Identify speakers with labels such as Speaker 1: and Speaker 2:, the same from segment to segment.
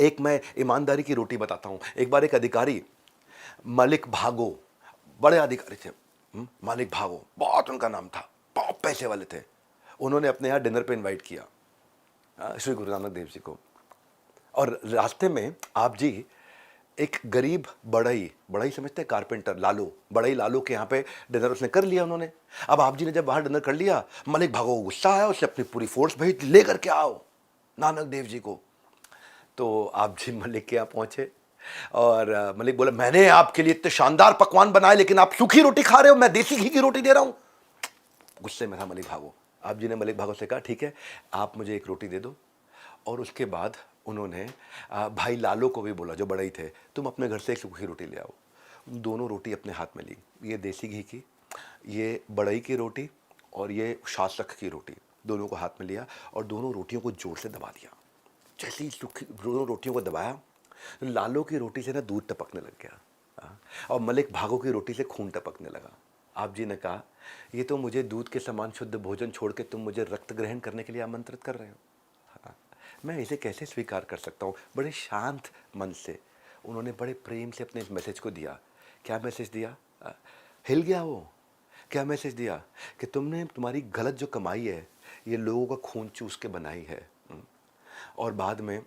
Speaker 1: एक मैं ईमानदारी की रोटी बताता हूँ। एक बार एक अधिकारी मलिक भागो, बड़े अधिकारी थे, मलिक भागो, बहुत उनका नाम था, बहुत पैसे वाले थे। उन्होंने अपने यहाँ डिनर पे इनवाइट किया श्री गुरु नानक देव जी को, और रास्ते में आप जी एक गरीब बढ़ई, बढ़ई समझते हैं, कारपेंटर लालू, बढ़ई लालू के यहाँ पे डिनर उसने कर लिया उन्होंने। अब आप जी ने जब बाहर डिनर कर लिया, मलिक भागो को गुस्सा आया, उसने अपनी पूरी फोर्स भेज, लेकर के आओ नानक देव जी को। तो आप जी मलिक के यहाँ पहुंचे और मलिक बोला, मैंने आपके लिए इतने शानदार पकवान बनाए लेकिन आप सूखी रोटी खा रहे हो, मैं देसी घी की रोटी दे रहा हूं। गुस्से में था मलिक भागो। आप जी ने मलिक भागो से कहा, ठीक है आप मुझे एक रोटी दे दो। और उसके बाद उन्होंने भाई लालो को भी बोला जो बड़े ही थे, तुम अपने घर से एक सूखी रोटी ले आओ। दोनों रोटी अपने हाथ में ली, ये देसी घी की, ये बड़ई की रोटी और ये शासक की रोटी, दोनों को हाथ में लिया और दोनों रोटियों को जोर से दबा दिया। जैसे ही सूखी दोनों रोटियों को दबाया, लालो की रोटी से ना दूध टपकने लग गया और मलिक भागो की रोटी से खून टपकने लगा। आप जी ने कहा, ये तो मुझे दूध के समान शुद्ध भोजन छोड़ के तुम मुझे रक्त ग्रहण करने के लिए आमंत्रित कर रहे हो। मैं इसे कैसे स्वीकार कर सकता हूँ। बड़े शांत मन से उन्होंने बड़े प्रेम से अपने इस मैसेज को दिया। क्या मैसेज दिया? हिल गया वो। क्या मैसेज दिया कि तुमने, तुम्हारी गलत जो कमाई है ये लोगों का खून चूस के बनाई है। और बाद में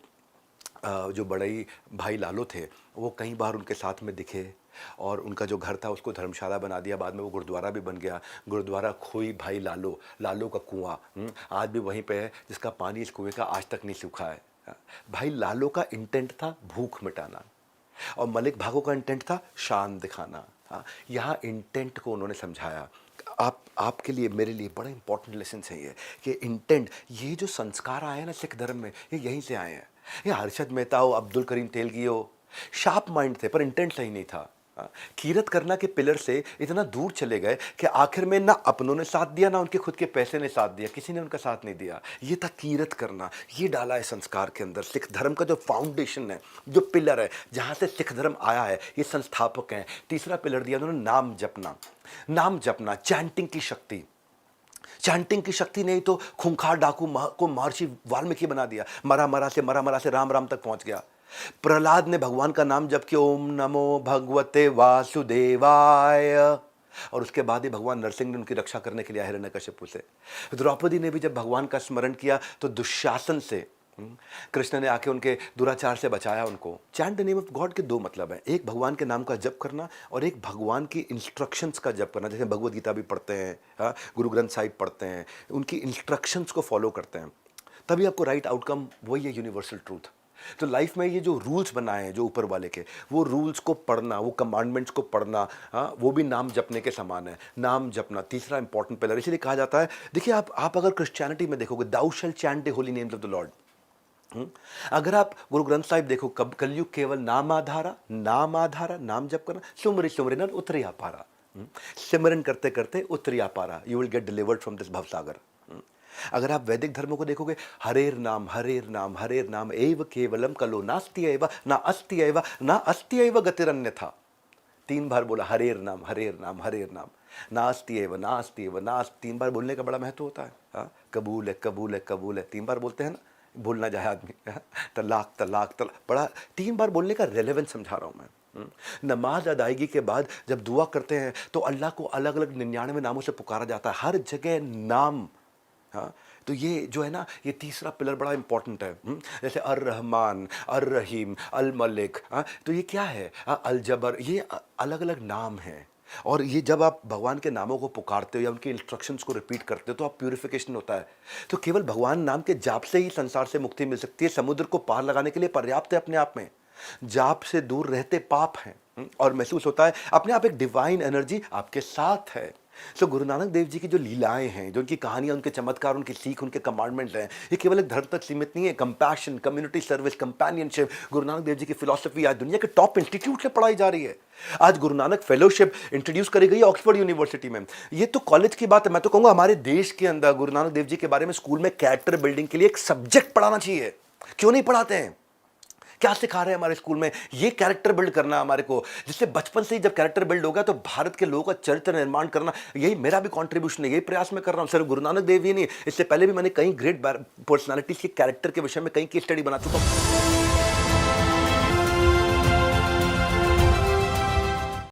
Speaker 1: जो बड़ई भाई लालो थे वो कई बार उनके साथ में दिखे और उनका जो घर था उसको धर्मशाला बना दिया, बाद में वो गुरुद्वारा भी बन गया, गुरुद्वारा खोई भाई लालो, लालो का कुआं आज भी वहीं पे है जिसका पानी इस कुएं का आज तक नहीं सूखा है। भाई लालो का इंटेंट था भूख मिटाना और मलिक भागो का इंटेंट था शान दिखाना। यहाँ इंटेंट को उन्होंने समझाया। आपके लिए, मेरे लिए बड़ा इंपॉर्टेंट लेसन है ये कि इंटेंट, ये जो संस्कार आए हैं ना सिख धर्म में, ये यहीं से आए हैं। ये हर्षद मेहता हो, अब्दुल करीम तेलगी हो, शार्प माइंड थे पर इंटेंट सही नहीं था। कीरत करना के पिलर से इतना दूर चले गए कि आखिर में ना अपनों ने साथ दिया ना उनके खुद के पैसे ने साथ दिया, किसी ने उनका साथ नहीं दिया। ये था कीरत करना, ये डाला है संस्कार के अंदर। सिख धर्म का जो फाउंडेशन है, जो पिलर है, जहां से सिख धर्म आया है, ये संस्थापक हैं। तीसरा पिलर दिया उन्होंने नाम जपना, नाम जपना, चैंटिंग की शक्ति। चैंटिंग की शक्ति नहीं तो खूंखार डाकू को महर्षि वाल्मीकि बना दिया, मरा मरा से राम राम तक पहुंच गया। प्रहलाद ने भगवान का नाम जप के ओम नमो भगवते वासुदेवाय, और उसके बाद ही भगवान नरसिंह ने उनकी रक्षा करने के लिए हिरण्यकश्यप से। द्रौपदी ने भी जब भगवान का स्मरण किया तो दुशासन से कृष्ण ने आके उनके दुराचार से बचाया उनको। Chant the name of God के दो मतलब है, एक भगवान के नाम का जप करना और एक भगवान की इंस्ट्रक्शंस का जप करना। जैसे भगवद गीता भी पढ़ते हैं, गुरु ग्रंथ साहिब पढ़ते हैं, उनकी इंस्ट्रक्शंस को फॉलो करते हैं, तभी आपको राइट आउटकम, वही है यूनिवर्सल ट्रूथ। तो लाइफ में ये जो रूल्स बनाए हैं जो ऊपर वाले के, वो रूल्स को पढ़ना, वो कमांडमेंट्स को पढ़ना, वो भी नाम जपने के समान है। नाम जपना तीसरा इंपॉर्टेंट पिलर। इसलिए कहा जाता है, देखिए आप अगर क्रिश्चियनिटी में देखोगे, thou shall chant the holy names of the lord. अगर आप गुरु ग्रंथ साहिब देखो, कब कलयुग केवल नाम आधारा, नाम आधारा, नाम जप करना, सुमरि सुमरि नर उतरी आपारा। सिमरन करते करते उतरी आपारा, you will get delivered from this भवसागर। अगर आप वैदिक धर्मों को देखोगे, हरेर नाम हरेर नाम हरेर नाम एव केवलम कलो नास्ति एव ना अस्ति एव ना अस्ति एव गतिरन्यथा। 3 बार बोला हरेर नाम हरेर नाम हरेर नाम, ना अस्ति एव ना अस्ति एव ना। 3 बार बोलने का बड़ा महत्व होता है। कबूल है कबूल है कबूल है 3 बार बोलते हैं ना, भूल ना जाए आदमी। तलाक तलाक तलाक, बड़ा 3 बार बोलने का रेलेवेंस समझा रहा हूं मैं। नमाज अदायगी के बाद जब दुआ करते हैं तो अल्लाह को अलग अलग 99 नामों से पुकारा जाता है, हर जगह नाम। तो ये जो है ना, ये तीसरा पिलर बड़ा इंपॉर्टेंट है। जैसे अर रहमान, अर रहीम, अल मलिक, तो ये क्या है? अल जबर, ये अलग अलग नाम हैं। और ये जब आप भगवान के नामों को पुकारते हो या उनके इंस्ट्रक्शंस को रिपीट करते हो तो आप प्यूरिफिकेशन होता है। तो केवल भगवान नाम के जाप से ही संसार से मुक्ति मिल सकती है। समुद्र को पार लगाने के लिए पर्याप्त है अपने आप में। जाप से दूर रहते पाप हैं और महसूस होता है अपने आप एक डिवाइन एनर्जी आपके साथ है। सो गुरु नानक देव जी की जो लीलाएं हैं, जो उनकी कहानियां, उनके चमत्कार, उनकी सीख, उनके कमांडमेंट्स हैं, ये केवल एक धर्म तक सीमित नहीं है। Compassion, community service, companionship, Guru Nanak Dev ji की फिलॉसफी आज दुनिया के टॉप इंस्टीट्यूट से पढ़ाई जा रही है। आज गुरु नानक फेलोशिप इंट्रोड्यूस करी गई है ऑक्सफोर्ड यूनिवर्सिटी में। ये तो कॉलेज की बात है, मैं तो कहूंगा हमारे देश के अंदर गुरु नानक देव जी के बारे में स्कूल में कैरेक्टर बिल्डिंग के लिए एक सब्जेक्ट पढ़ाना चाहिए। क्यों नहीं पढ़ाते हैं? क्या सिखा रहे हैं हमारे स्कूल में? ये कैरेक्टर बिल्ड करना हमारे को, जिससे बचपन से ही जब कैरेक्टर बिल्ड होगा तो भारत के लोगों का चरित्र निर्माण करना, यही मेरा भी कंट्रीब्यूशन है, यही प्रयास मैं कर रहा हूं। सिर्फ गुरु नानक देव ही नहीं, इससे पहले भी मैंने कई ग्रेट पर्सनालिटीज के कैरेक्टर के विषय में कई की स्टडी बना चुका हूं।